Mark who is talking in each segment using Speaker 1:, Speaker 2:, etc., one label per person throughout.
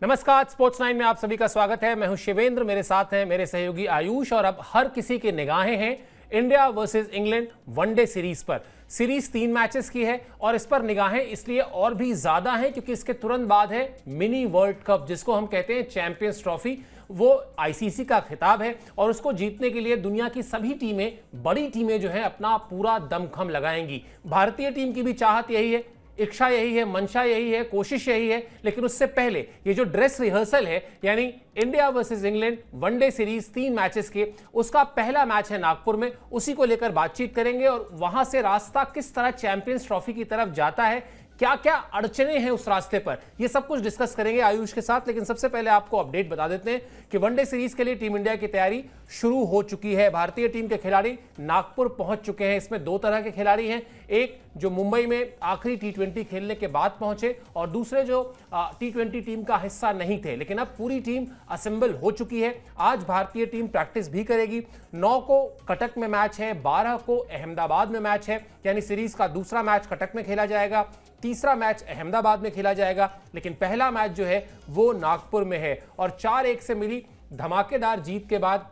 Speaker 1: नमस्कार, स्पोर्ट्स 9 में आप सभी का स्वागत है। मैं हूं शिवेंद्र, मेरे साथ हैं मेरे सहयोगी आयुष और अब हर किसी की निगाहें हैं India versus England one day series पर। सीरीज 3 मैचेस की है और इस पर निगाहें इसलिए और भी ज्यादा हैं क्योंकि इसके तुरंत बाद है मिनी वर्ल्ड कप, जिसको हम कहते हैं चैंपियंस ट्रॉफी। वो आईसीसी का खिताब है और उसको जीतने के लिए दुनिया की सभी टीमें, बड़ी टीमें जो है अपना पूरा दमखम लगाएंगी। भारतीय टीम की भी चाहत यही है, इच्छा यही है, मंशा यही है, कोशिश यही है। लेकिन उससे पहले ये जो ड्रेस रिहर्सल है, यानी India versus England one day series 3 matches के, उसका पहला मैच है नागपुर में, उसी को लेकर बातचीत करेंगे और वहां से रास्ता किस तरह चैंपियंस ट्रॉफी की तरफ जाता है, क्या क्या अड़चने हैं उस रास्ते पर, ये सब कुछ डिस्कस करेंगे आयुष के साथ। लेकिन सबसे पहले आपको अपडेट बता देते हैं कि वनडे सीरीज के लिए टीम इंडिया की तैयारी शुरू हो चुकी है। भारतीय टीम के खिलाड़ी नागपुर पहुंच चुके हैं। इसमें 2 तरह के खिलाड़ी हैं, एक जो मुंबई में आखिरी टी20 खेलने के बाद पहुंचे और दूसरे जो टी20 टीम का हिस्सा नहीं थे। लेकिन अब पूरी टीम असेंबल हो चुकी है। आज भारतीय टीम प्रैक्टिस भी करेगी। 9 को कटक में मैच है, 12 को अहमदाबाद में मैच है, यानी सीरीज का दूसरा मैच कटक में खेला जाएगा, तीसरा मैच अहमदाबाद में खेला जाएगा। लेकिन पहला मैच जो है वो नागपुर में है और 4-1 से मिली धमाकेदार जीत के बाद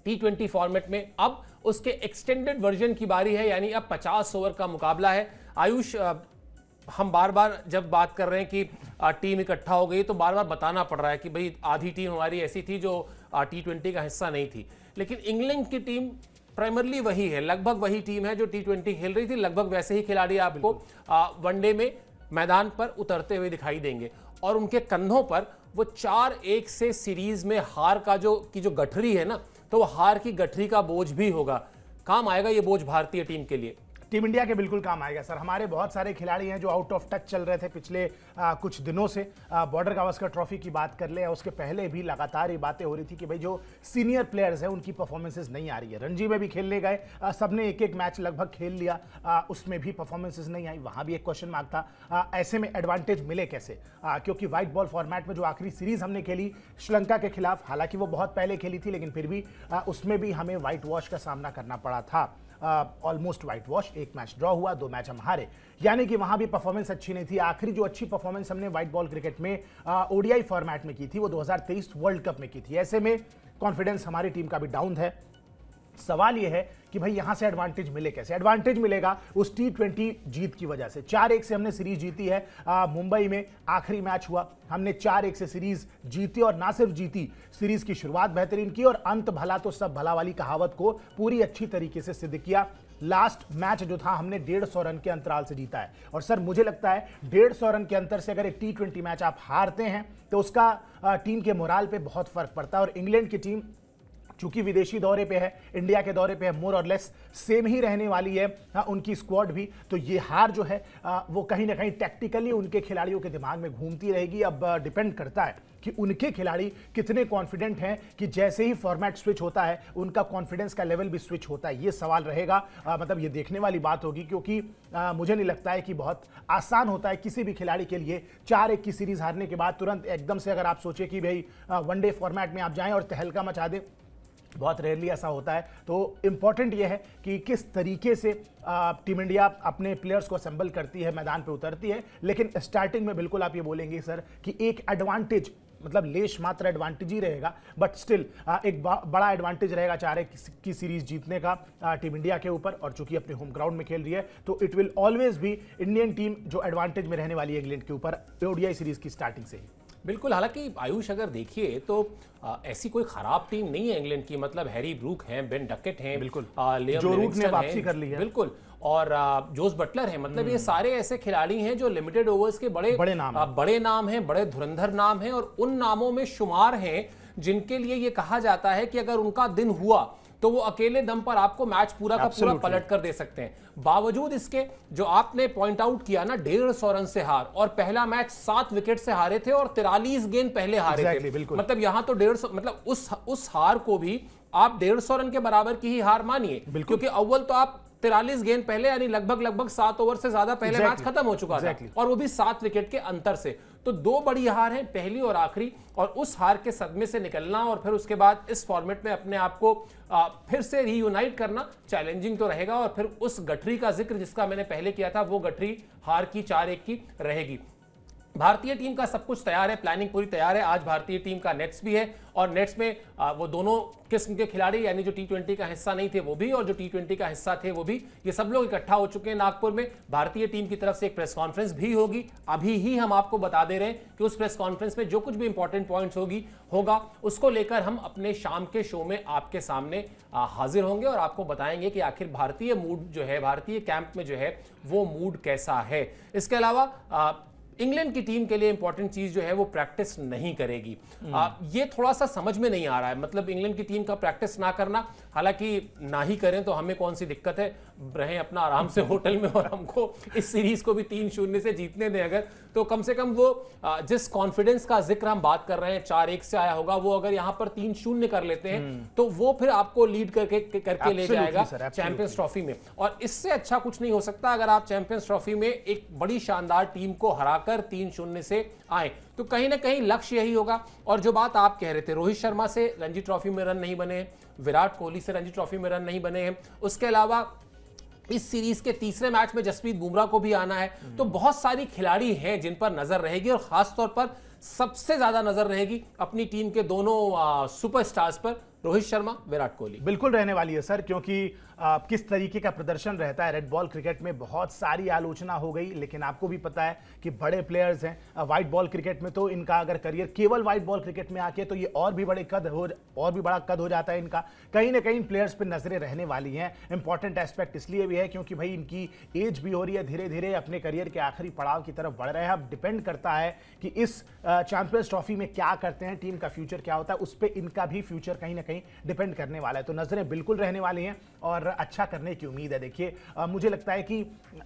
Speaker 1: टी20 फॉर्मेट में अब उसके एक्सटेंडेड वर्जन की बारी है, यानी अब 50 ओवर का मुकाबला है। आयुष, हम बार बार जब बात कर रहे हैं कि टीम इकट्ठा हो गई तो बार बार बताना पड़ रहा है कि भाई आधी टीम हमारी ऐसी थी जो टी20 का हिस्सा नहीं थी। लेकिन इंग्लैंड की टीम प्राइमरली वही है, लगभग वही टीम है जो टी20 खेल रही थी। लगभग वैसे ही खिलाड़ी आपको वनडे में मैदान पर उतरते हुए दिखाई देंगे और उनके कंधों पर वो 4-1 से सीरीज में हार का जो गठरी है ना, तो वो हार की गठरी का बोझ भी होगा। काम आएगा ये बोझ भारतीय टीम के लिए।
Speaker 2: टीम इंडिया के बिल्कुल काम आएगा सर। हमारे बहुत सारे खिलाड़ी हैं जो आउट ऑफ टच चल रहे थे पिछले कुछ दिनों से। बॉर्डर गावस्कर ट्रॉफी की बात कर ले, उसके पहले भी लगातार ये बातें हो रही थी कि भाई जो सीनियर प्लेयर्स हैं उनकी परफॉर्मेंसेस नहीं आ रही है। रणजी में भी खेलने गए, सबने एक मैच लगभग खेल लिया, उसमें भी परफॉर्मेंसेस नहीं आई, वहाँ भी एक क्वेश्चन मार्क था। ऐसे में एडवांटेज मिले कैसे? क्योंकि व्हाइट बॉल फॉर्मेट में जो आखिरी सीरीज हमने खेली श्रीलंका के खिलाफ, हालांकि वो बहुत पहले खेली थी लेकिन फिर भी उसमें भी हमें व्हाइट वॉश का सामना करना पड़ा था। Almost white wash, 1 match draw हुआ, 2 मैच हम हारे, यानी कि वहां भी परफॉर्मेंस अच्छी नहीं थी। आखिरी जो अच्छी परफॉर्मेंस हमने व्हाइट बॉल क्रिकेट में ओडीआई फॉर्मेट में की थी वो 2023 वर्ल्ड कप में की थी। ऐसे में कॉन्फिडेंस हमारी टीम का भी डाउन है। सवाल यह है कि भाई यहां से एडवांटेज मिले कैसे? एडवांटेज मिलेगा उस टी20 जीत की वजह से। 4-1 से हमने सीरीज जीती है। मुंबई में आखिरी मैच हुआ, हमने 4-1 से सीरीज जीती और ना सिर्फ जीती, सीरीज की शुरुआत बेहतरीन की और अंत भला तो सब भला वाली कहावत को पूरी अच्छी तरीके से सिद्ध किया। लास्ट मैच जो था हमने 150 रन के अंतराल से जीता है और सर मुझे लगता है 150 रन के अंतर से अगर एक टी20 मैच आप हारते हैं तो उसका टीम के मोराल पे बहुत फर्क पड़ता है। और इंग्लैंड की टीम चूंकि विदेशी दौरे पे है, इंडिया के दौरे पे है, मोर और लेस सेम ही रहने वाली है उनकी स्क्वाड भी, तो ये हार जो है वो कहीं ना कहीं टैक्टिकली उनके खिलाड़ियों के दिमाग में घूमती रहेगी। अब डिपेंड करता है कि उनके खिलाड़ी कितने कॉन्फिडेंट हैं कि जैसे ही फॉर्मेट स्विच होता है उनका कॉन्फिडेंस का लेवल भी स्विच होता है। ये सवाल रहेगा, मतलब ये देखने वाली बात होगी, क्योंकि मुझे नहीं लगता है कि बहुत आसान होता है किसी भी खिलाड़ी के लिए 4-1 की सीरीज हारने के बाद तुरंत एकदम से अगर आप सोचे कि भाई वनडे फॉर्मेट में आप जाएं और तहलका मचा दें, बहुत रेयरली ऐसा होता है। तो इंपॉर्टेंट यह है कि किस तरीके से टीम इंडिया अपने प्लेयर्स को असेंबल करती है, मैदान पे उतरती है। लेकिन स्टार्टिंग में बिल्कुल आप ये बोलेंगे सर कि एक एडवांटेज, मतलब लेश मात्र एडवांटेज ही रहेगा, बट स्टिल एक बड़ा एडवांटेज रहेगा 4-1 की सीरीज जीतने का टीम इंडिया के ऊपर। और चूंकि अपने होम ग्राउंड में खेल रही है तो इट विल ऑलवेज भी इंडियन टीम जो एडवांटेज में रहने वाली है इंग्लैंड के ऊपर ओडीआई सीरीज की स्टार्टिंग से ही।
Speaker 1: बिल्कुल, हालांकि आयुष अगर देखिए तो ऐसी कोई खराब टीम नहीं है इंग्लैंड की। मतलब हैरी ब्रूक हैं, बेन डकेट हैं,
Speaker 2: बिल्कुल,
Speaker 1: लियम
Speaker 2: जो रूट ने
Speaker 1: लिविंगस्टन
Speaker 2: वापसी
Speaker 1: हैं,
Speaker 2: कर ली है, बिल्कुल,
Speaker 1: और जोस बटलर हैं। मतलब ये सारे ऐसे खिलाड़ी हैं जो लिमिटेड ओवर्स के बड़े नाम हैं, बड़े धुरंधर नाम हैं और उन नामों में शुमार हैं जिनके लिए ये कहा जाता है कि अगर उनका दिन हुआ तो वो अकेले दम पर आपको मैच पूरा का पूरा पलट कर दे सकते हैं। बावजूद इसके जो आपने पॉइंट आउट किया ना, 150 रन से हार, और पहला मैच 7 विकेट से हारे थे और 43 गेंद पहले हारे थे। मतलब यहां तो 150, मतलब उस हार को भी आप 150 रन के बराबर की ही हार मानिए, क्योंकि अव्वल तो आप 43 गेंद पहले, यानी लगभग 7 ओवर से ज्यादा पहले मैच खत्म हो चुका था और वो भी 7 विकेट के अंतर से। तो 2 बड़ी हार हैं, पहली और आखिरी, और उस हार के सदमे से निकलना और फिर उसके बाद इस फॉर्मेट में अपने आप को फिर से रीयूनाइट करना चैलेंजिंग तो रहेगा। और फिर उस गठरी का जिक्र जिसका मैंने पहले किया था, वो गठरी हार की 4-1 की रहेगी। भारतीय टीम का सब कुछ तैयार है, प्लानिंग पूरी तैयार है। आज भारतीय टीम का नेट्स भी है और नेट्स में वो दोनों किस्म के खिलाड़ी, यानी जो T20 का हिस्सा नहीं थे वो भी और जो T20 का हिस्सा थे वो भी, ये सब लोग इकट्ठा हो चुके हैं नागपुर में। भारतीय टीम की तरफ से एक प्रेस कॉन्फ्रेंस भी होगी, अभी ही हम आपको बता दे रहे हैं कि उस प्रेस कॉन्फ्रेंस में जो कुछ भी इंपॉर्टेंट पॉइंट्स होगा उसको लेकर हम अपने शाम के शो में आपके सामने हाजिर होंगे और आपको बताएंगे कि आखिर भारतीय मूड जो है, भारतीय कैंप में जो है वो मूड कैसा है। इसके अलावा इंग्लैंड की टीम के लिए इंपॉर्टेंट चीज जो है वो प्रैक्टिस नहीं करेगी। ये थोड़ा सा समझ में नहीं आ रहा है, मतलब इंग्लैंड की टीम का प्रैक्टिस ना करना, हालांकि ना ही करें तो हमें कौन सी दिक्कत है, रहें अपना आराम से होटल में और हमको इस सीरीज को भी 3-0 से जीतने दें अगर, तो कम से कम वो जिस कॉन्फिडेंस का जिक्र हम बात कर रहे हैं 4-1 से आया होगा, वो अगर यहां पर 3-0 कर लेते हैं तो वो फिर आपको लीड करके ले जाएगा चैंपियंस ट्रॉफी में। और इससे अच्छा कुछ नहीं हो सकता अगर आप चैंपियंस ट्रॉफी में एक बड़ी शानदार टीम को हराकर 3-0 से आए, तो कहीं ना कहीं लक्ष्य यही होगा। और जो बात आप कह रहे थे, रोहित शर्मा से रणजी ट्रॉफी में रन नहीं बने, विराट कोहली से रणजी ट्रॉफी में रन नहीं बने हैं, उसके अलावा इस सीरीज के तीसरे मैच में जसप्रीत बुमराह को भी आना है, तो बहुत सारी खिलाड़ी हैं जिन पर नजर रहेगी और खासतौर पर सबसे ज्यादा नजर रहेगी अपनी टीम के दोनों सुपरस्टार्स पर, रोहित शर्मा, विराट कोहली।
Speaker 2: बिल्कुल रहने वाली है सर, क्योंकि किस तरीके का प्रदर्शन रहता है रेड बॉल क्रिकेट में, बहुत सारी आलोचना हो गई, लेकिन आपको भी पता है कि बड़े प्लेयर्स हैं। व्हाइट बॉल क्रिकेट में तो इनका अगर करियर केवल व्हाइट बॉल क्रिकेट में आके तो ये और भी बड़ा कद हो जाता है इनका। कहीं ना कहीं प्लेयर्स पे नजरें रहने वाली हैं। इंपॉर्टेंट एस्पेक्ट इसलिए भी है क्योंकि भाई इनकी एज भी हो रही है, धीरे धीरे अपने करियर के आखिरी पड़ाव की तरफ बढ़ रहे हैं। अब डिपेंड करता है कि इस चैंपियंस ट्रॉफी में क्या करते हैं, टीम का फ्यूचर क्या होता है, उस पर इनका भी फ्यूचर कहीं ना कहीं डिपेंड करने वाला है। तो नजरें बिल्कुल रहने वाली हैं और अच्छा करने की उम्मीद है। देखिए मुझे लगता है कि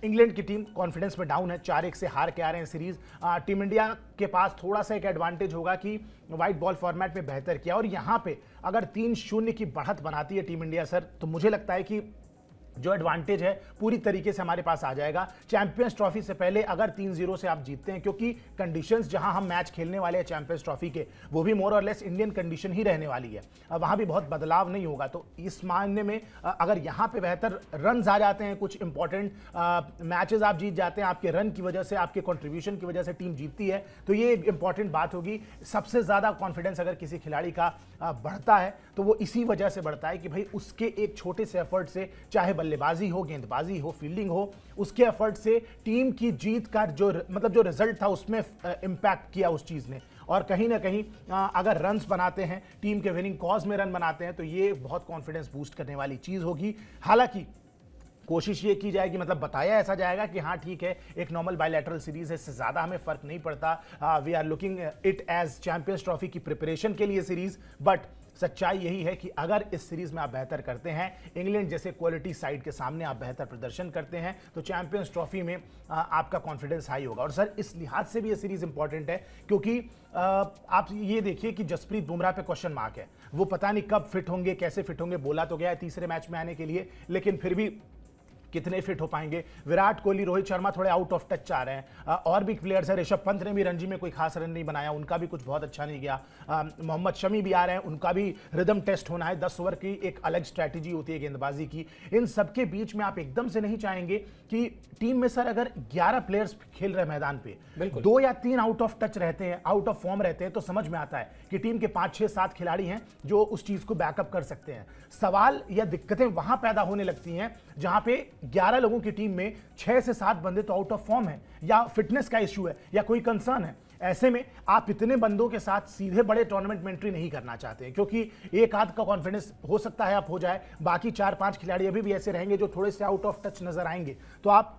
Speaker 2: इंग्लैंड की टीम कॉन्फिडेंस में डाउन है, 4-1 से हार के आ रहे हैं सीरीज। टीम इंडिया के पास थोड़ा सा एक एडवांटेज होगा कि व्हाइट बॉल फॉर्मेट में बेहतर किया, और यहां पे अगर 3-0 की बढ़त बनाती है टीम इंडिया सर, तो मुझे लगता है कि जो एडवांटेज है पूरी तरीके से हमारे पास आ जाएगा। चैंपियंस ट्रॉफी से पहले अगर 3-0 से आप जीतते हैं, क्योंकि कंडीशंस जहां हम मैच खेलने वाले हैं चैंपियंस ट्रॉफी के, वो भी मोर और लेस इंडियन कंडीशन ही रहने वाली है, वहां भी बहुत बदलाव नहीं होगा। तो इस मायने में अगर यहां पे बेहतर रन्स आ जाते हैं, कुछ इंपॉर्टेंट मैचेस आप जीत जाते हैं, आपके रन की वजह से, आपके कॉन्ट्रीब्यूशन की वजह से टीम जीतती है, तो ये एक इंपॉर्टेंट बात होगी। सबसे ज्यादा कॉन्फिडेंस अगर किसी खिलाड़ी का बढ़ता है तो वो इसी वजह से बढ़ता है कि भाई उसके एक छोटे से एफर्ट से, चाहे बल्लेबाजी हो, गेंदबाजी हो, फील्डिंग हो, उसके एफर्ट से टीम की जीत का जो रिजल्ट था उसमें इंपैक्ट किया उस चीज ने। और कहीं ना कहीं अगर रन्स बनाते हैं, टीम के विनिंग कॉज में रन बनाते हैं, तो ये बहुत कॉन्फिडेंस बूस्ट करने वाली चीज होगी। हालांकि कोशिश ये की जाएगी, मतलब बताया ऐसा जाएगा कि हाँ ठीक है, एक नॉर्मल बायलैटरल सीरीज है, इससे ज्यादा हमें फर्क नहीं पड़ता। We are looking it as champions trophy की प्रिपरेशन के लिए सीरीज। बट सच्चाई यही है कि अगर इस सीरीज में आप बेहतर करते हैं, इंग्लैंड जैसे क्वालिटी साइड के सामने आप बेहतर प्रदर्शन करते हैं, तो चैंपियंस ट्रॉफी में आपका कॉन्फिडेंस हाई होगा। और सर इस लिहाज से भी ये सीरीज इंपॉर्टेंट है क्योंकि आप ये देखिए कि जसप्रीत बुमराह पे क्वेश्चन मार्क है, वो पता नहीं कब फिट होंगे, कैसे फिट होंगे। बोला तो गया है तीसरे मैच में आने के लिए, लेकिन फिर भी कितने फिट हो पाएंगे। विराट कोहली, रोहित शर्मा थोड़े आउट ऑफ टच आ रहे हैं, और भी प्लेयर्स हैं। ऋषभ पंत ने भी रणजी में कोई खास रन नहीं बनाया, उनका भी कुछ बहुत अच्छा नहीं गया। मोहम्मद शमी भी आ रहे हैं, उनका भी रिदम टेस्ट होना है। 10 ओवर की एक अलग स्ट्रैटेजी होती है गेंदबाजी की। इन सबके बीच में आप एकदम से नहीं चाहेंगे कि टीम में सर अगर 11 प्लेयर्स खेल रहे मैदान पे, 2 या 3 आउट ऑफ टच रहते हैं, आउट ऑफ फॉर्म रहते हैं, तो समझ में आता है कि टीम के 5, 6, 7 खिलाड़ी हैं जो उस चीज को बैकअप कर सकते हैं। सवाल या दिक्कतें वहां पैदा होने लगती हैं जहां पे 11 लोगों की टीम में 6 से 7 बंदे तो आउट ऑफ फॉर्म है, या फिटनेस का इश्यू है, या कोई कंसर्न है। ऐसे में आप इतने बंदों के साथ सीधे बड़े टूर्नामेंट में एंट्री नहीं करना चाहते हैं, क्योंकि एक आध का कॉन्फिडेंस हो सकता है आप हो जाए, बाकी 4-5 खिलाड़ी अभी भी ऐसे रहेंगे जो थोड़े से आउट ऑफ टच नजर आएंगे। तो आप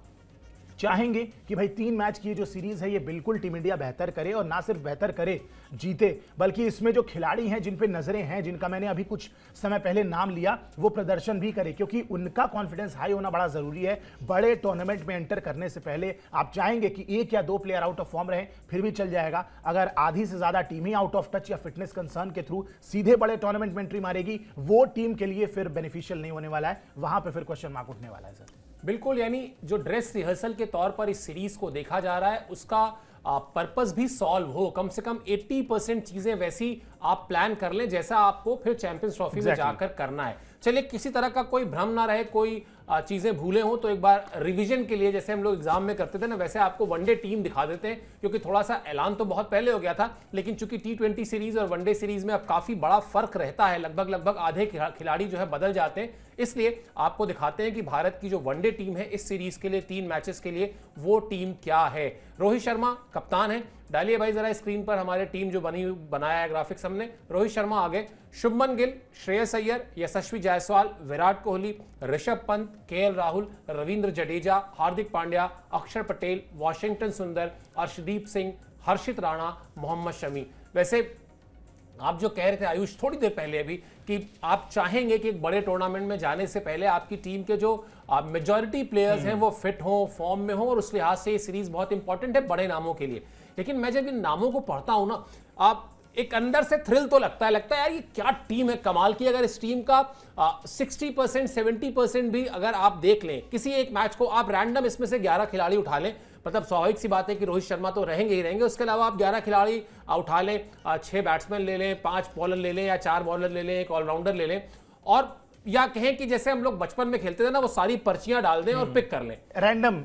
Speaker 2: चाहेंगे कि भाई 3 मैच की जो सीरीज है ये बिल्कुल टीम इंडिया बेहतर करे, और ना सिर्फ बेहतर करे, जीते, बल्कि इसमें जो खिलाड़ी हैं जिन पे नजरें हैं, जिनका मैंने अभी कुछ समय पहले नाम लिया, वो प्रदर्शन भी करे, क्योंकि उनका कॉन्फिडेंस हाई होना बड़ा जरूरी है। बड़े टूर्नामेंट में एंटर करने से पहले आप चाहेंगे कि 1 या 2 प्लेयर आउट ऑफ फॉर्म रहे, फिर भी चल जाएगा। अगर आधी से ज्यादा team he out of touch या फिटनेस कंसर्न के थ्रू सीधे बड़े टूर्नामेंट में एंट्री मारेगी, वो टीम के लिए फिर बेनिफिशियल नहीं होने वाला है, वहां पर फिर क्वेश्चन मार्क उठने वाला है सर।
Speaker 1: बिल्कुल, यानी जो ड्रेस रिहर्सल के तौर पर इस सीरीज को देखा जा रहा है, उसका पर्पस भी सॉल्व हो, कम से कम 80% चीजें वैसी आप प्लान कर लें जैसा आपको फिर चैंपियंस ट्रॉफी में जाकर करना है। चलिए, किसी तरह का कोई भ्रम ना रहे, कोई चीजें भूले हों तो एक बार रिवीजन के लिए जैसे हम लोग एग्जाम में करते थे ना, वैसे आपको वनडे टीम दिखा देते हैं, क्योंकि थोड़ा सा ऐलान तो बहुत पहले हो गया था, लेकिन चूंकि T20 सीरीज और वनडे सीरीज में अब काफी बड़ा फर्क रहता है, लगभग आधे खिलाड़ी जो है बदल जाते हैं, इसलिए आपको दिखाते हैं कि भारत की जो वनडे टीम है इस सीरीज के लिए 3 मैचेस के लिए वो टीम क्या है। रोहित शर्मा कप्तान है, डालिए भाई जरा स्क्रीन पर हमारे टीम जो बनाया है ग्राफिक्स हमने। रोहित शर्मा आगे, शुभमन गिल, श्रेयस अय्यर, यशस्वी जायसवाल, विराट कोहली, ऋषभ पंत, केएल राहुल, रविंद्र जडेजा, हार्दिक पांड्या, अक्षर पटेल, वॉशिंगटन सुंदर, अर्शदीप सिंह, हर्षित राणा, मोहम्मद शमी। वैसे आप जो कह रहे थे आयुष थोड़ी देर पहले अभी कि आप चाहेंगे कि एक बड़े टूर्नामेंट में जाने से पहले आपकी टीम के जो मेजॉरिटी प्लेयर्स हैं वो फिट हों, फॉर्म में हों, और उस लिहाज से ये सीरीज बहुत इंपॉर्टेंट है बड़े नामों के लिए। लेकिन मैं जब इन नामों को पढ़ता हूं ना, आप एक अंदर से थ्रिल तो लगता है यार ये क्या टीम है कमाल की। अगर इस टीम का 60% 70% भी अगर आप देख लें, किसी एक मैच को आप रैंडम इसमें से 11 खिलाड़ी उठा लें, मतलब स्वाभाविक सी बात है कि रोहित शर्मा तो रहेंगे ही रहेंगे, उसके अलावा आप 11 खिलाड़ी उठा लें, 6 बैट्समैन ले लें, 5 बॉलर ले लें या 4 बॉलर ले लें, एक ऑलराउंडर ले लें, और या कहें कि जैसे हम लोग बचपन में खेलते थे ना, वो सारी पर्चियां डाल दें और पिक कर लें, रैंडम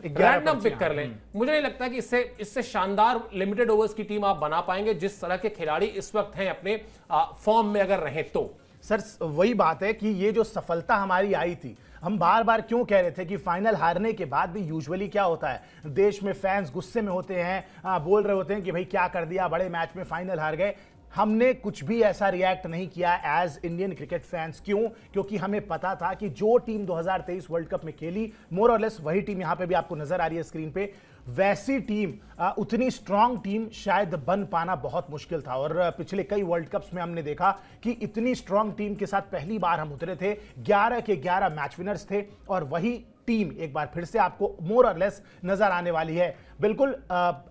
Speaker 1: पिक कर लें। मुझे नहीं लगता कि इससे शानदार लिमिटेड ओवर्स की टीम आप बना पाएंगे जिस तरह के खिलाड़ी इस वक्त हैं अपने फॉर्म में अगर रहें तो।
Speaker 2: सर वही बात है कि ये जो सफलता हमारी आई थी, हम बार बार क्यों कह रहे थे कि फाइनल हारने के बाद भी यूजुअली क्या होता है, देश में फैंस गुस्से में होते हैं, बोल रहे होते हैं कि भाई क्या कर दिया, बड़े मैच में फाइनल हार गए। हमने कुछ भी ऐसा रिएक्ट नहीं किया एज इंडियन क्रिकेट फैंस। क्यों? क्योंकि हमें पता था कि जो टीम 2023 वर्ल्ड कप में खेली, मोर और लेस वही टीम यहां पे भी आपको नजर आ रही है स्क्रीन पे, वैसी टीम, उतनी स्ट्रांग टीम शायद बन पाना बहुत मुश्किल था। और पिछले कई वर्ल्ड कप्स में हमने देखा कि इतनी स्ट्रांग टीम के साथ पहली बार हम उतरे थे, 11 के 11 मैच विनर्स थे, और वही टीम एक बार फिर से आपको मोर और लेस नजर आने वाली है। बिल्कुल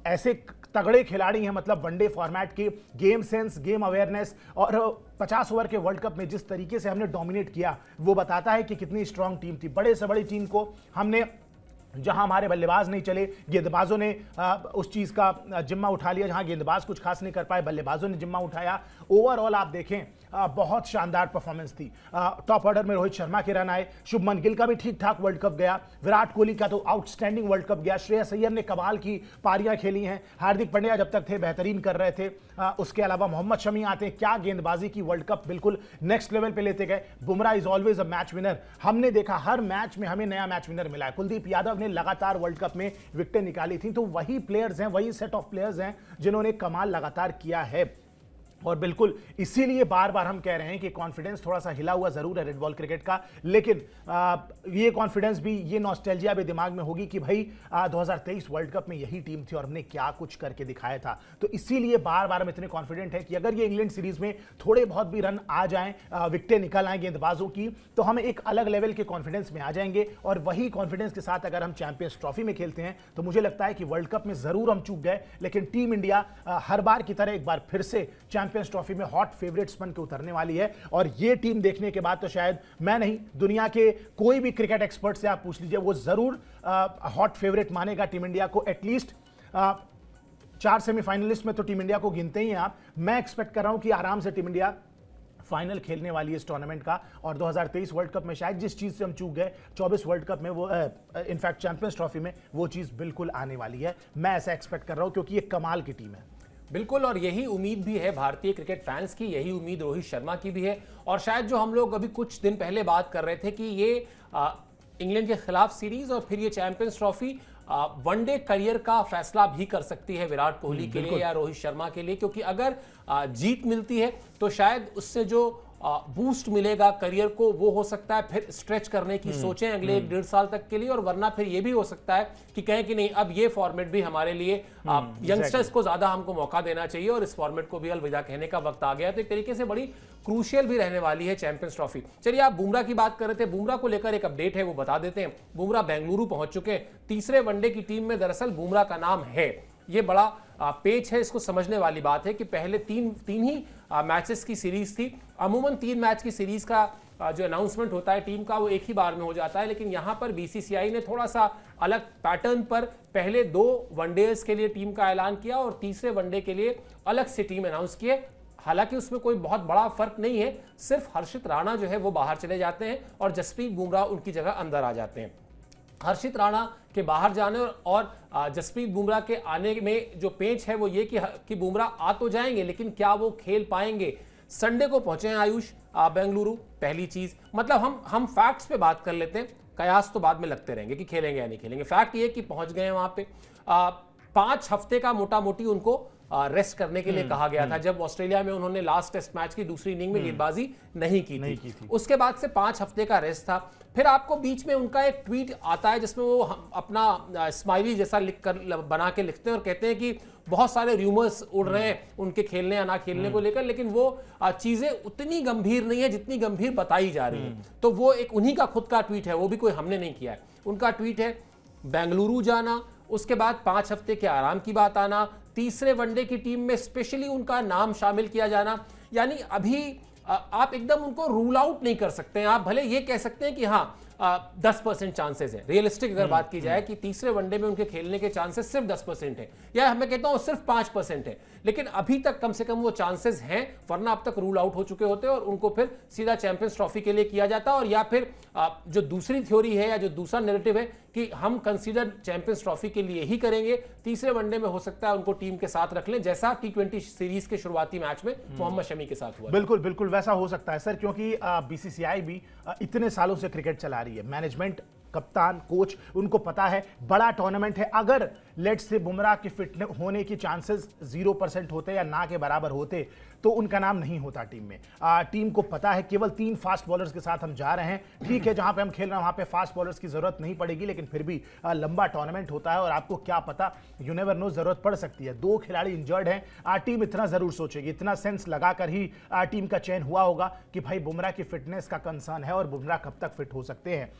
Speaker 2: ऐसे तगड़े खिलाड़ी हैं, मतलब वनडे फॉर्मेट की गेम सेंस, गेम अवेयरनेस, और 50 ओवर के वर्ल्ड कप में जिस तरीके से हमने डोमिनेट किया वो बताता है कि कितनी स्ट्रांग टीम थी। बड़े से बड़ी टीम को हमने, जहां हमारे बल्लेबाज नहीं चले, गेंदबाजों ने उस चीज का जिम्मा उठा लिया, जहां गेंदबाज कुछ खास नहीं कर पाए, बल्लेबाजों ने जिम्मा उठाया। ओवरऑल आप देखें बहुत शानदार परफॉर्मेंस थी। टॉप ऑर्डर में रोहित शर्मा के रन आए, शुभमन गिल का भी ठीक ठाक वर्ल्ड कप गया, विराट कोहली का तो आउटस्टैंडिंग वर्ल्ड कप गया, श्रेयस अय्यर ने कमाल की पारियां खेली हैं, हार्दिक पांड्या जब तक थे बेहतरीन कर रहे थे, उसके अलावा मोहम्मद शमी आते हैं, क्या गेंदबाजी की, वर्ल्ड कप बिल्कुल नेक्स्ट लेवल पे लेते गए। Bumrah is always a match winner, हमने देखा हर मैच में हमें नया मैच विनर मिला है। कुलदीप यादव ने लगातार वर्ल्ड कप में विकेटें निकाली थी। तो वही प्लेयर्स हैं, वही सेट ऑफ प्लेयर्स हैं जिन्होंने कमाल लगातार किया है। और बिल्कुल इसीलिए बार बार हम कह रहे हैं कि कॉन्फिडेंस थोड़ा सा हिला हुआ जरूर है रेड बॉल क्रिकेट का, लेकिन ये कॉन्फिडेंस भी, ये नॉस्टैल्जिया भी दिमाग में होगी कि भाई 2023 वर्ल्ड कप में यही टीम थी और हमने क्या कुछ करके दिखाया था। तो इसीलिए बार बार हम इतने कॉन्फिडेंट है कि अगर ये इंग्लैंड सीरीज में थोड़े बहुत भी रन आ जाएं, विकेटें निकल आए गेंदबाजों की, तो हम एक अलग लेवल के कॉन्फिडेंस में आ जाएंगे। और वही कॉन्फिडेंस के साथ अगर हम चैंपियंस ट्रॉफी में खेलते हैं तो मुझे लगता है कि वर्ल्ड कप में जरूर हम चूक गए, लेकिन टीम इंडिया हर बार की तरह एक बार फिर से चैंपियंस ट्रॉफी में हॉट फेवरेट्स बन के उतरने वाली है। और ये टीम देखने के बाद तो शायद मैं नहीं, दुनिया के कोई भी क्रिकेट एक्सपर्ट से आप पूछ लीजिए, वो जरूर हॉट फेवरेट मानेगा टीम इंडिया को। एटलीस्ट 4 सेमीफाइनलिस्ट में तो टीम इंडिया को गिनते ही हैं आप। मैं एक्सपेक्ट कर रहा हूं कि आराम से टीम इंडिया फाइनल खेलने वाली है इस टूर्नामेंट का। और 2023 वर्ल्ड कप में शायद जिस चीज से हम चूक गए 24 वर्ल्ड कप में, वो इनफैक्ट चैंपियंस ट्रॉफी में, वो चीज बिल्कुल आने वाली है। मैं ऐसा एक्सपेक्ट कर रहा हूं क्योंकि ये कमाल की टीम है।
Speaker 1: बिल्कुल, और यही उम्मीद भी है भारतीय क्रिकेट फैंस की, यही उम्मीद रोहित शर्मा की भी है। और शायद जो हम लोग अभी कुछ दिन पहले बात कर रहे थे कि ये इंग्लैंड के खिलाफ सीरीज और फिर ये चैंपियंस ट्रॉफी वनडे करियर का फैसला भी कर सकती है विराट कोहली के लिए या रोहित शर्मा के लिए, क्योंकि अगर जीत मिलती है तो शायद उससे जो बूस्ट मिलेगा करियर को, वो हो सकता है फिर स्ट्रेच करने की सोचें अगले 1.5 साल तक के लिए। और वरना फिर ये भी हो सकता है कि कहें कि नहीं, अब ये फॉर्मेट भी हमारे लिए, यंगस्टर्स को ज्यादा हमको मौका देना चाहिए और इस फॉर्मेट को भी अलविदा कहने का वक्त आ गया। तो एक तरीके से बड़ी क्रूशियल भी रहने वाली है चैंपियंस ट्रॉफी। चलिए, आप बुमराह की बात कर रहे थे, बुमराह को लेकर एक अपडेट है वो बता देते हैं। बुमराह बेंगलुरु पहुंच चुके हैं। तीसरे वनडे की टीम में दरअसल बुमराह का नाम है। ये बड़ा पेच है, इसको समझने वाली बात है कि पहले तीन ही मैचेस की सीरीज थी। अमूमन 3 मैच की सीरीज का जो अनाउंसमेंट होता है टीम का, वो एक ही बार में हो जाता है, लेकिन यहां पर बीसीसीआई ने थोड़ा सा अलग पैटर्न पर पहले 2 वनडेज के लिए टीम का ऐलान किया और तीसरे वनडे के लिए अलग से टीम अनाउंस किए। हालांकि उसमें कोई बहुत बड़ा फर्क नहीं है, सिर्फ हर्षित राणा जो है वो बाहर चले जाते हैं और जसप्रीत बुमराह उनकी जगह अंदर आ जाते हैं। हर्षित राणा के बाहर जाने और जसप्रीत बुमराह के आने में जो पेंच है वो ये कि बुमराह आ तो जाएंगे लेकिन क्या वो खेल पाएंगे। संडे को पहुंचे हैं आयुष बेंगलुरु, पहली चीज मतलब हम फैक्ट्स पे बात कर लेते हैं, कयास तो बाद में लगते रहेंगे कि खेलेंगे या नहीं खेलेंगे। फैक्ट ये कि पहुंच गए हैं वहां पे, 5 हफ्ते का मोटा मोटी उनको रेस्ट करने के लिए कहा गया था जब ऑस्ट्रेलिया में उन्होंने लास्ट टेस्ट मैच की दूसरी इनिंग में गेंदबाजी नहीं की थी। उसके बाद से 5 हफ्ते का रेस्ट था। फिर आपको बीच में उनका एक ट्वीट आता है जिसमें वो अपना स्माइली जैसा लिख कर बना के लिखते हैं और कहते हैं कि बहुत सारे रूमर्स उड़ रहे हैं उनके खेलने या ना खेलने को लेकर, लेकिन वो चीजें उतनी गंभीर नहीं है जितनी गंभीर बताई जा रही है। तो वो एक उन्हीं का खुद का ट्वीट है, वो भी कोई हमने नहीं किया है। उनका ट्वीट है बेंगलुरु जाना, उसके बाद 5 हफ्ते के आराम की बात आना, तीसरे वनडे की टीम में स्पेशली उनका नाम शामिल किया जाना। यानी अभी आप एकदम उनको रूल आउट नहीं कर सकते हैं। आप भले ये कह सकते हैं कि हाँ 10% चांसेस है, रियलिस्टिक अगर बात की जाए कि तीसरे वनडे में उनके खेलने के चांसेस सिर्फ 10% है, या मैं कहता हूं सिर्फ 5% है, लेकिन अभी तक कम से कम वो चांसेस हैं, वरना अब तक रूल आउट हो चुके होते और उनको फिर सीधा चैंपियंस ट्रॉफी के लिए किया जाता। और या फिर जो दूसरी थ्योरी है या जो दूसरा नैरेटिव है कि हम कंसीडर चैंपियंस ट्रॉफी के लिए ही करेंगे, तीसरे वनडे में हो सकता है उनको टीम के साथ रख लें, जैसा T20 सीरीज के शुरुआती मैच में मोहम्मद शमी के साथ हुआ।
Speaker 2: बिल्कुल बिल्कुल वैसा हो सकता है सर, क्योंकि बीसीसीआई भी इतने सालों से क्रिकेट चला रही है, मैनेजमेंट, कप्तान, कोच, उनको पता है बड़ा टूर्नामेंट है। अगर लेट्स से बुमराह के फिट होने की चांसेस 0% होते या ना के बराबर होते तो उनका नाम नहीं होता टीम में। टीम को पता है केवल 3 फास्ट बॉलर्स के साथ हम जा रहे हैं, ठीक है जहां पे हम खेल रहे हैं वहां पे फास्ट बॉलर्स की जरूरत नहीं पड़ेगी, लेकिन फिर भी लंबा टूर्नामेंट होता है और आपको क्या पता, यू नेवर नो, जरूरत पड़ सकती है। 2 खिलाड़ी इंजर्ड हैं, टीम इतना जरूर सोचेगी, इतना सेंस लगाकर ही टीम का चयन हुआ होगा कि भाई बुमराह की फिटनेस का कंसर्न है और बुमराह कब तक फिट हो सकते हैं।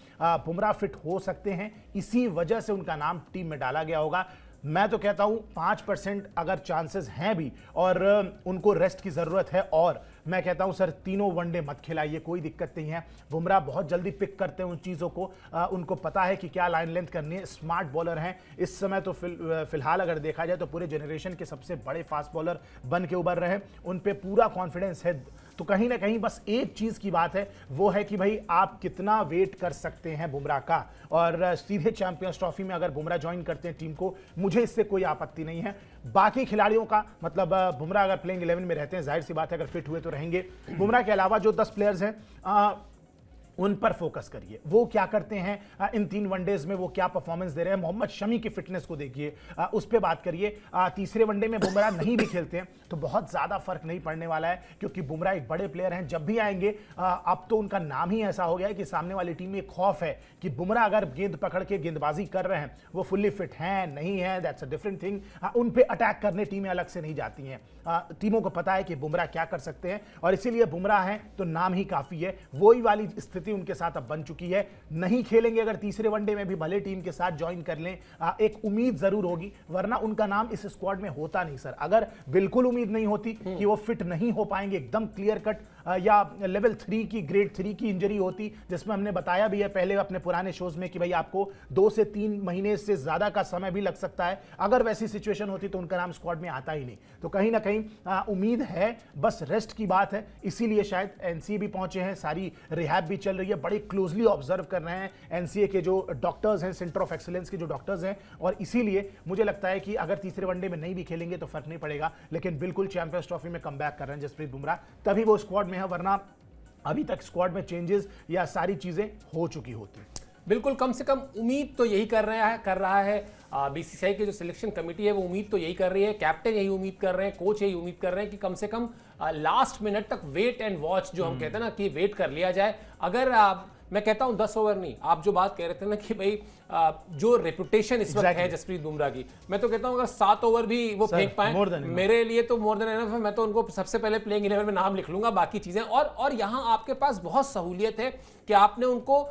Speaker 2: बुमराह फिट हो सकते हैं, इसी वजह से उनका नाम टीम में डाला गया होगा। मैं तो कहता हूं 5% अगर चांसेस हैं भी और उनको रेस्ट की जरूरत है, और मैं कहता हूं सर तीनों वनडे मत खिलाइए, कोई दिक्कत नहीं है। बुमराह बहुत जल्दी पिक करते हैं उन चीज़ों को, उनको पता है कि क्या लाइन लेंथ करनी है, स्मार्ट बॉलर हैं इस समय। तो फिलहाल अगर देखा जाए तो पूरे जनरेशन के सबसे बड़े फास्ट बॉलर बन के उभर रहे हैं, उन पे पूरा कॉन्फिडेंस है। तो कहीं ना कहीं बस एक चीज़ की बात है, वो है कि भाई आप कितना वेट कर सकते हैं बुमराह का, और सीधे चैंपियंस ट्रॉफी में अगर बुमराह ज्वाइन करते हैं टीम को, मुझे इससे कोई आपत्ति नहीं है। बाकी खिलाड़ियों का मतलब बुमराह अगर प्लेइंग 11 में रहते हैं, जाहिर सी बात है अगर फिट हुए तो रहेंगे। बुमराह के अलावा जो 10 प्लेयर्स हैं उन पर फोकस करिए, वो क्या करते हैं इन 3 वनडेज में, वो क्या परफॉर्मेंस दे रहे हैं। मोहम्मद शमी की फिटनेस को देखिए, उस पर बात करिए। तीसरे वनडे में बुमराह नहीं भी खेलते हैं तो बहुत ज़्यादा फर्क नहीं पड़ने वाला है, क्योंकि बुमराह एक बड़े प्लेयर हैं। जब भी आएंगे अब तो उनका नाम ही ऐसा हो गया है कि सामने वाली टीम में खौफ है कि बुमराह अगर गेंद पकड़ के गेंदबाजी कर रहे हैं, वो फुल्ली फिट हैं नहीं है, दैट्स अ डिफरेंट थिंग। उन पे अटैक करने टीमें अलग से नहीं जाती हैं। टीमों को पता है कि बुमराह क्या कर सकते हैं, और इसीलिए बुमराह हैं तो नाम ही काफ़ी है। वही वाली स्थिति उनके साथ अब बन चुकी है। नहीं खेलेंगे अगर तीसरे वनडे में भी, भले टीम के साथ ज्वाइन कर लें, एक उम्मीद जरूर होगी, वरना उनका नाम इस स्क्वाड में होता नहीं सर। अगर बिल्कुल उम्मीद नहीं होती कि वो फिट नहीं हो पाएंगे, एकदम क्लियर कट या लेवल 3 की, ग्रेड 3 की इंजरी होती, जिसमें हमने बताया भी है पहले अपने पुराने शोज में कि भाई आपको 2 से 3 महीने से ज्यादा का समय भी लग सकता है, अगर वैसी सिचुएशन होती तो उनका नाम स्क्वाड में आता ही नहीं। तो कहीं ना कहीं उम्मीद है, बस रेस्ट की बात है, इसीलिए शायद एनसीए भी पहुंचे हैं, सारी रिहैब भी चल रही है, बड़े क्लोजली ऑब्जर्व कर रहे हैं एनसीए के जो डॉक्टर्स हैं, सेंटर ऑफ एक्सीलेंस के जो डॉक्टर्स हैं, और इसीलिए मुझे लगता है कि अगर तीसरे वनडे में नहीं भी खेलेंगे तो फर्क नहीं पड़ेगा, लेकिन बिल्कुल चैंपियंस ट्रॉफी में कमबैक कर रहे हैं जसप्रीत बुमराह, तभी वो स्क्वाड में है, वरना अभी तक स्क्वाड में चेंजेस या सारी चीजें हो चुकी होती।
Speaker 1: बिल्कुल, कम से कम उम्मीद तो यही कर रहा है बीसीसीआई की जो सिलेक्शन कमेटी है, वो उम्मीद तो यही कर रही है, कैप्टन यही उम्मीद कर रहे हैं, कोच यही उम्मीद कर रहे हैं कि कम से कम लास्ट मिनट तक वेट एंड वॉच जो हम कहते हैं ना, कि वेट कर लिया जाए। अगर मैं कहता हूं 10 ओवर नहीं, आप जो बात कह रहे थे ना कि भाई जो रेपुटेशन इस वक्त है जसप्रीत बुमराह की, मैं तो कहता हूं अगर 7 ओवर भी वो फेंक पाए, मेरे लिए तो मोर देन एनफ है। मैं तो उनको सबसे पहले प्लेइंग 11 में नाम लिख लूंगा, बाकी चीजें और यहां आपके पास बहुत सहूलियत है कि आपने उनको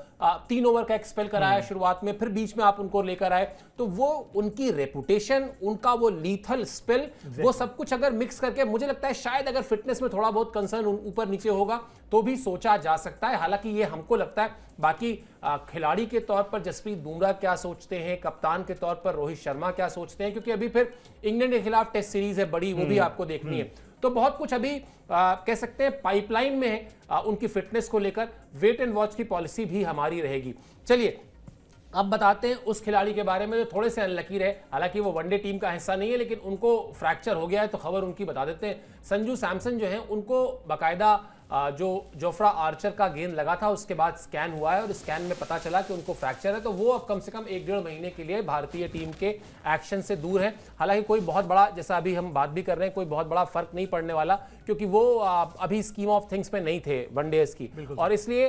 Speaker 1: 3 ओवर का एक्सपेल कराया शुरुआत में, फिर बीच में आप उनको लेकर आए, तो वो उनकी रेपुटेशन, उनका वो लीथल स्पेल, वो सब कुछ अगर मिक्स करके, मुझे लगता है शायद अगर फिटनेस में थोड़ा बहुत कंसर्न ऊपर नीचे होगा तो भी सोचा जा सकता है। हालांकि ये हमको लगता है, बाकी खिलाड़ी के तौर पर जसप्रीत बुमराह क्या सोचते हैं, कप्तान के तौर पर रोहित शर्मा क्या सोचते हैं, क्योंकि अभी फिर इंग्लैंड के खिलाफ टेस्ट सीरीज है बड़ी, वो भी आपको देखनी है। तो बहुत कुछ अभी कह सकते हैं पाइपलाइन में है उनकी फिटनेस को लेकर। वेट एंड वॉच की पॉलिसी भी हमारी रहेगी। चलिए अब बताते हैं उस खिलाड़ी के बारे में जो थोड़े से अनलकी रहे, हालांकि वो वनडे टीम का हिस्सा नहीं है, लेकिन उनको फ्रैक्चर हो गया है, तो खबर उनकी बता देते हैं। संजू सैमसन जो है उनको बाकायदा जो जोफ्रा आर्चर का गेंद लगा था उसके बाद स्कैन हुआ है और स्कैन में पता चला कि उनको फ्रैक्चर है, तो वो अब कम से कम 1-1.5 महीने के लिए भारतीय टीम के एक्शन से दूर है। हालांकि कोई बहुत बड़ा, जैसा अभी हम बात भी कर रहे हैं, कोई बहुत बड़ा फर्क नहीं पड़ने वाला, क्योंकि वो अभी स्कीम ऑफ थिंग्स में नहीं थे वनडेज की, और इसलिए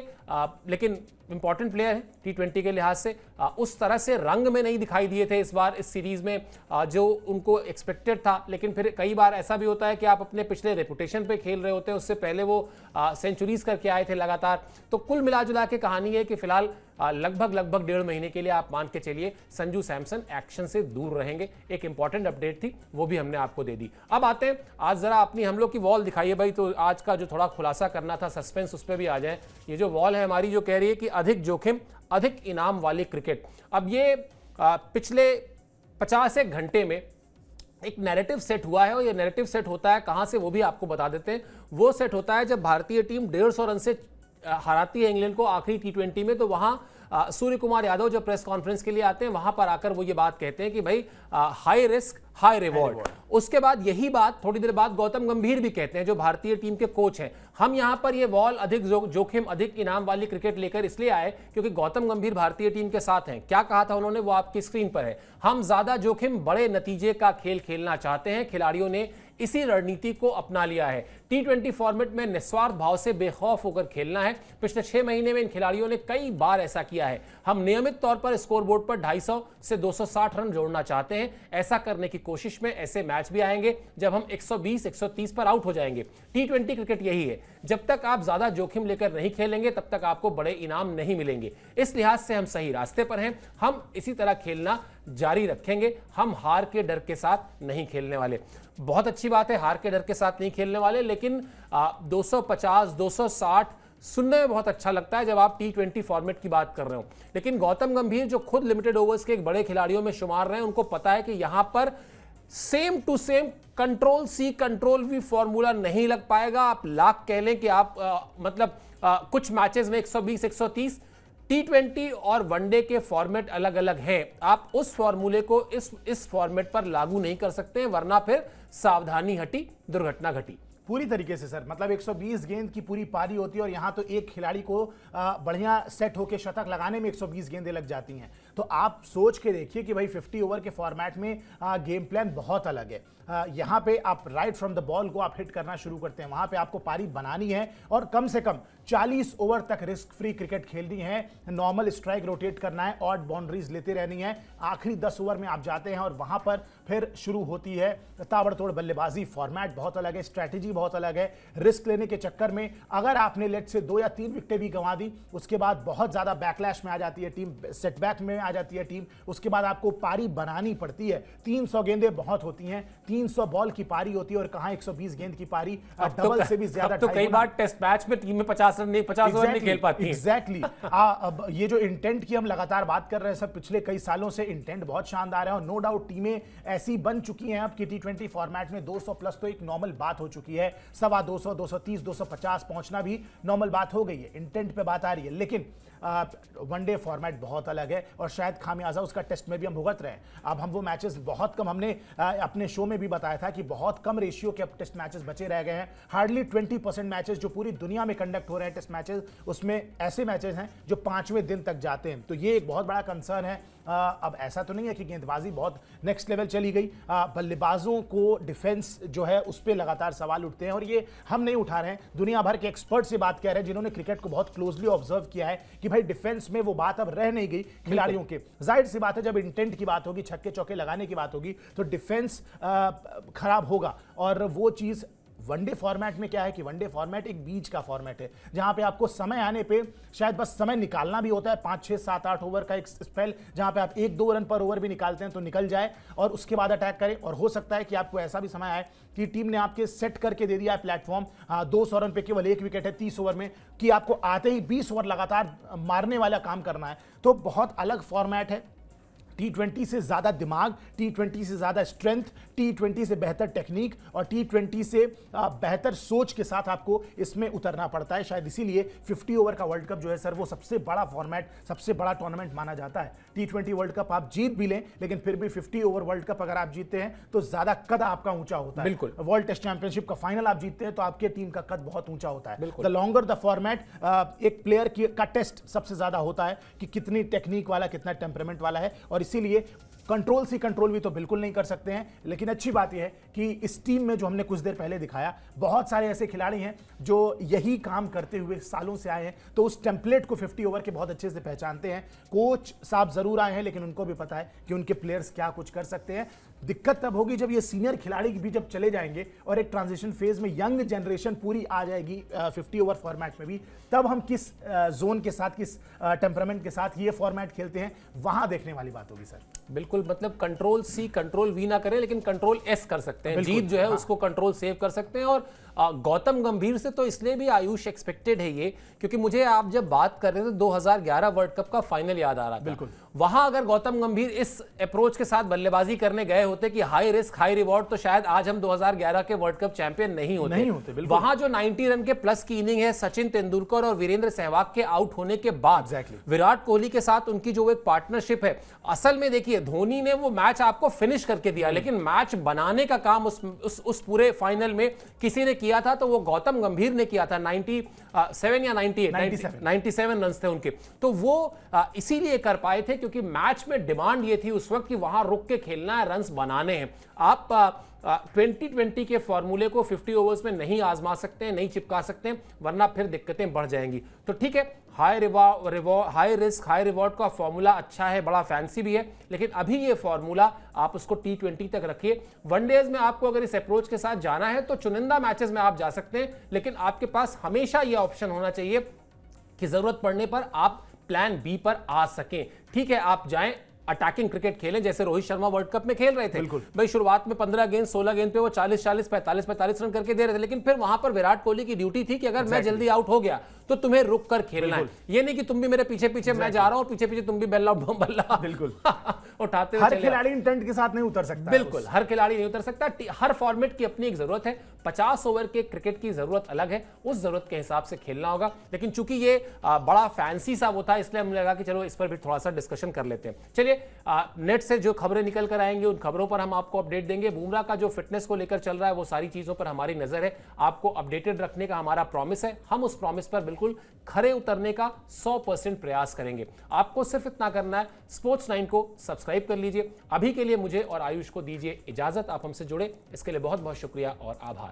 Speaker 1: लेकिन इंपॉर्टेंट प्लेयर है T20 के लिहाज से। उस तरह से रंग में नहीं दिखाई दिए थे इस बार इस सीरीज में जो उनको एक्सपेक्टेड था, लेकिन फिर कई बार ऐसा भी होता है कि आप अपने पिछले रेपुटेशन पे खेल रहे होते हैं, उससे पहले वो सेंचुरीज करके आए थे लगातार। तो कुल मिला जुला के कहानी है कि फिलहाल लगभग 1.5 महीने के लिए आप मान के चलिए संजू सैमसन एक्शन से दूर रहेंगे। एक इंपॉर्टेंट अपडेट थी, वो भी हमने आपको दे दी। अब आते हैं, आज जरा अपनी हम लोग की वॉल दिखाइए भाई, तो आज का जो थोड़ा खुलासा करना था, सस्पेंस, उस पर भी आ जाए। ये जो वॉल है हमारी, जो कह रही है कि अधिक जोखिम अधिक इनाम वाली क्रिकेट। अब ये पिछले 51 घंटे में एक नैरेटिव सेट हुआ है, और ये नैरेटिव सेट होता है कहां से, वो भी आपको बता देते हैं। वो सेट होता है जब भारतीय टीम 150 रन से हराती है इंग्लैंड को आखिरी T20 में, तो वहां सूर्य कुमार यादव जब प्रेस कॉन्फ्रेंस के लिए आते हैं, वहां पर आकर वो ये बात कहते हैं कि भाई हाई रिस्क हाई रिवॉर्ड। उसके बाद यही बात थोड़ी देर बाद गौतम गंभीर भी कहते हैं, जो भारतीय टीम के कोच हैं। हम यहां पर ये वॉल अधिक जोखिम अधिक इनाम वाली क्रिकेट लेकर इसलिए आए क्योंकि गौतम गंभीर भारतीय टीम के साथ हैं। क्या कहा था उन्होंने, वो आपकी स्क्रीन पर है। हम ज्यादा जोखिम बड़े नतीजे का खेल खेलना चाहते हैं। खिलाड़ियों ने इसी रणनीति को अपना लिया है। T20 फॉर्मेट में निस्वार्थ भाव से बेखौफ होकर खेलना है। पिछले 6 महीने में इन खिलाड़ियों ने कई बार ऐसा किया है। हम नियमित तौर पर स्कोरबोर्ड पर 250 से 260 रन जोड़ना चाहते हैं। ऐसा करने की कोशिश में ऐसे मैच भी आएंगे जब हम 120 130 पर आउट हो जाएंगे। T20 क्रिकेट यही है, जब तक आप ज्यादा जोखिम लेकर नहीं खेलेंगे तब तक आपको बड़े इनाम नहीं मिलेंगे। इस लिहाज से हम सही रास्ते पर हैं। हम इसी तरह खेलना जारी रखेंगे। हम हार के डर के साथ नहीं खेलने वाले। बहुत अच्छी बात है, हार के डर के साथ नहीं खेलने वाले, लेकिन 250 260 सुनने में बहुत अच्छा लगता है जब आप T20 फॉर्मेट की बात कर रहे हो। लेकिन गौतम गंभीर जो खुद लिमिटेड ओवर्स के एक बड़े खिलाड़ियों में शुमार रहे हैं, उनको पता है कि यहां पर same to same control C control V formula नहीं लग पाएगा। आप लाख कह लें कि आप कुछ मैचेस में 120 130, T20 और वनडे के फॉर्मेट अलग अलग हैं। आप उस फॉर्मूले को इस फॉर्मेट पर लागू नहीं कर सकते, वरना फिर सावधानी हटी दुर्घटना घटी।
Speaker 2: पूरी तरीके से सर, मतलब 120 गेंद की पूरी पारी होती है और यहां तो एक खिलाड़ी को बढ़िया सेट होकर शतक लगाने में 120 गेंदें लग जाती हैं। तो आप सोच के देखिए कि भाई 50 ओवर के फॉर्मेट में गेम प्लान बहुत अलग है। यहाँ पे आप राइट फ्रॉम द बॉल को आप हिट करना शुरू करते हैं, वहां पे आपको पारी बनानी है और कम से कम 40 ओवर तक रिस्क फ्री क्रिकेट खेलनी है। नॉर्मल स्ट्राइक रोटेट करना है, ऑड बाउंड्रीज लेते रहनी है। आखिरी 10 ओवर में आप जाते हैं और वहां पर फिर शुरू होती है ताबड़तोड़ बल्लेबाजी। फॉर्मेट बहुत अलग है, स्ट्रैटेजी बहुत अलग है। रिस्क लेने के चक्कर में अगर आपने लेट से 2 या 3 विकेटें भी गंवा दी, उसके बाद बहुत ज्यादा बैकलैश में आ जाती है टीम, सेटबैक में आ जाती है टीम। उसके बाद आपको पारी बनानी पड़ती है। 300 गेंदें बहुत होती हैं, 300 बॉल की पारी होती है और कहां 120 गेंद की पारी, डबल से भी ज्यादा।
Speaker 1: तो कई बार टेस्ट मैच में टीम में 50 रन नहीं, 50 ओवर नहीं खेल पाती है।
Speaker 2: एग्जैक्टली। अब ये जो इंटेंट की हम लगातार बात कर रहे हैं सर, पिछले कई सालों से इंटेंट बहुत शानदार है और नो डाउट टीमें ऐसी बन चुकी हैं अब कि T20 फॉर्मेट में 200 प्लस तो एक नॉर्मल बात हो चुकी है। 200, 230, 250 पहुंचना भी नॉर्मल बात हो गई है। इंटेंट पे बात आ रही है, लेकिन वनडे फॉर्मेट बहुत अलग है और शायद खामियाजा उसका टेस्ट में भी हम भुगत रहे हैं। अब हम वो मैचेस बहुत कम, हमने अपने शो में भी बताया था कि बहुत कम रेशियो के अब टेस्ट मैचेस बचे रह गए हैं। हार्डली 20% मैचेस जो पूरी दुनिया में कंडक्ट हो रहे हैं टेस्ट मैचेस, उसमें ऐसे मैचेस हैं जो 5वें दिन तक जाते हैं। तो ये एक बहुत बड़ा कंसर्न है। अब ऐसा तो नहीं है कि गेंदबाजी बहुत नेक्स्ट लेवल चली गई, बल्लेबाजों को डिफेंस जो है उस पर लगातार सवाल उठते हैं और ये हम नहीं उठा रहे हैं, दुनिया भर के एक्सपर्ट से बात कर रहे हैं जिन्होंने क्रिकेट को बहुत क्लोजली ऑब्जर्व किया है कि भाई डिफेंस में वो बात अब रह नहीं गई खिलाड़ियों के। जाहिर सी बात है, जब इंटेंट की बात होगी, छक्के चौके लगाने की बात होगी, तो डिफेंस खराब होगा। और वो चीज वनडे फॉर्मेट में क्या है कि वनडे फॉर्मेट एक बीच का फॉर्मेट है जहां पे आपको समय आने पे शायद बस समय निकालना भी होता है। 5, 6, 7, 8 ओवर का एक स्पेल जहां पे आप 1-2 रन पर ओवर भी निकालते हैं तो निकल जाए और उसके बाद अटैक करें। और हो सकता है कि आपको ऐसा भी समय आए कि टीम ने आपके सेट करके दे दिया है प्लेटफॉर्म, 200 रन पे केवल 1 विकेट है 30 ओवर में, कि आपको आते ही 20 ओवर लगातार मारने वाला काम करना है। तो बहुत अलग फॉर्मेट है। T20 से ज्यादा दिमाग, T20 से ज्यादा स्ट्रेंथ, T20 से बेहतर टेक्निक और T20 से बेहतर सोच के साथ आपको इसमें उतरना पड़ता है। शायद इसीलिए 50 ओवर का वर्ल्ड कप जो है सर वो सबसे बड़ा फॉर्मेट, सबसे बड़ा टूर्नामेंट माना जाता है। T20 वर्ल्ड कप आप जीत भी लें, लेकिन फिर भी 50 ओवर वर्ल्ड कप अगर आप जीतते हैं तो ज्यादा कद आपका ऊंचा होता है।
Speaker 1: बिल्कुल।
Speaker 2: वर्ल्ड टेस्ट चैंपियनशिप का फाइनल आप जीतते हैं तो आपके टीम का कद बहुत ऊंचा होता है।
Speaker 1: बिल्कुल।
Speaker 2: द लॉन्गर द फॉर्मेट, एक प्लेयर का टेस्ट सबसे ज्यादा होता है कि कितनी टेक्निक वाला, कितना टेम्परामेंट वाला है, और इसीलिए कंट्रोल सी कंट्रोल भी तो बिल्कुल नहीं कर सकते हैं। लेकिन अच्छी बात यह है कि इस टीम में जो हमने कुछ देर पहले दिखाया, बहुत सारे ऐसे खिलाड़ी हैं जो यही काम करते हुए सालों से आए हैं, तो उस टेम्पलेट को 50 ओवर के बहुत अच्छे से पहचानते हैं। कोच साहब जरूर आए हैं, लेकिन उनको भी पता है कि उनके प्लेयर्स क्या कुछ कर सकते हैं। दिक्कत तब होगी जब ये सीनियर खिलाड़ी भी जब चले जाएंगे और एक ट्रांजिशन फेज में यंग जनरेशन पूरी आ जाएगी 50 ओवर फॉर्मेट में भी, तब हम किस जोन के साथ, किस टेम्परामेंट के साथ ये फॉर्मेट खेलते हैं, वहां देखने वाली बात होगी सर।
Speaker 1: बिल्कुल, मतलब कंट्रोल सी कंट्रोल वी ना करें, लेकिन कंट्रोल एस कर सकते हैं। जीत जो है उसको कंट्रोल सेव कर सकते हैं। और गौतम गंभीर से तो इसलिए भी आयुष एक्सपेक्टेड है ये, क्योंकि मुझे आप जब बात कर रहे थे 2011 वर्ल्ड कप का फाइनल याद आ रहा था।
Speaker 2: बिल्कुल।
Speaker 1: वहां अगर गौतम गंभीर इस अप्रोच के साथ बल्लेबाजी करने गए होते कि हाई रिस्क हाई रिवॉर्ड, तो शायद आज हम 2011 के वर्ल्ड कप चैंपियन नहीं होते। वहां जो 90 रन के प्लस की इनिंग है सचिन तेंदुलकर और वीरेंद्र सहवाग के आउट होने के बाद, विराट कोहली के साथ उनकी जो एक पार्टनरशिप है, असल में देखिए धोनी ने वो मैच आपको फिनिश करके दिया, लेकिन मैच बनाने का काम उस पूरे फाइनल में किसी ने किया था, तो वो गौतम गंभीर ने किया था। 97 या 97 रन थे उनके, तो वो इसीलिए कर पाए थे क्योंकि मैच में डिमांड ये थी उस वक्त कि वहां रुक के खेलना है, रन्स बनाने हैं। आप 2020 के फॉर्मूले को 50 ओवर्स में नहीं आजमा सकते हैं, नहीं चिपका सकते हैं, वरना फिर दिक्कतें बढ़ जाएंगी। तो ठीक है, हाई रिस्क हाई रिवॉर्ड का फॉर्मूला अच्छा है, बड़ा फैंसी भी है, लेकिन अभी ये फॉर्मूला आप उसको T20 तक रखिए। वनडेज में आपको अगर इस अप्रोच के साथ जाना है तो चुनिंदा मैचेस में आप जा सकते हैं, लेकिन आपके पास हमेशा यह ऑप्शन होना चाहिए कि जरूरत पड़ने पर आप प्लान बी पर आ सकें। ठीक है, आप जाएं अटैकिंग क्रिकेट खेलें जैसे रोहित शर्मा वर्ल्ड कप में खेल रहे थे। भाई शुरुआत में 15 गेंद 16 गेंद पे वो 40-40 45-45 रन करके दे रहे थे, लेकिन फिर वहां पर विराट कोहली की ड्यूटी थी कि अगर मैं जल्दी आउट हो गया तो तुम्हें रुक कर खेलना है। ये नहीं कि तुम भी मेरे पीछे पीछे मैं जा रहा हूं और पीछे पीछे तुम भी बल्ला
Speaker 2: बिल्कुल
Speaker 1: उठाते हुए।
Speaker 2: हर खिलाड़ी इंटेंट के साथ नहीं उतर सकता।
Speaker 1: बिल्कुल, हर खिलाड़ी नहीं उतर सकता। हर फॉर्मेट की अपनी एक जरूरत है। 50 ओवर के क्रिकेट की जरूरत अलग है, उस जरूरत के हिसाब से खेलना होगा। लेकिन चूंकि ये बड़ा फैंसी सा वो था, इसलिए हमें लगा कि चलो इस पर भी थोड़ा सा डिस्कशन कर लेते हैं। चलिए, नेट से जो खबरें निकल कर आएंगी उन खबरों पर हम आपको अपडेट देंगे। बुमराह का जो फिटनेस को लेकर चल रहा है वो सारी चीजों पर हमारी नजर है। आपको अपडेटेड रखने का हमारा प्रॉमिस है। हम उस प्रॉमिस पर बिल्कुल खरे उतरने का 100% प्रयास करेंगे। आपको सिर्फ इतना करना है, स्पोर्ट्स 9 को सब्सक्राइब कर लीजिए। अभी के लिए मुझे और आयुष को दीजिए इजाजत। आप हमसे जुड़े इसके लिए बहुत बहुत शुक्रिया और आभार।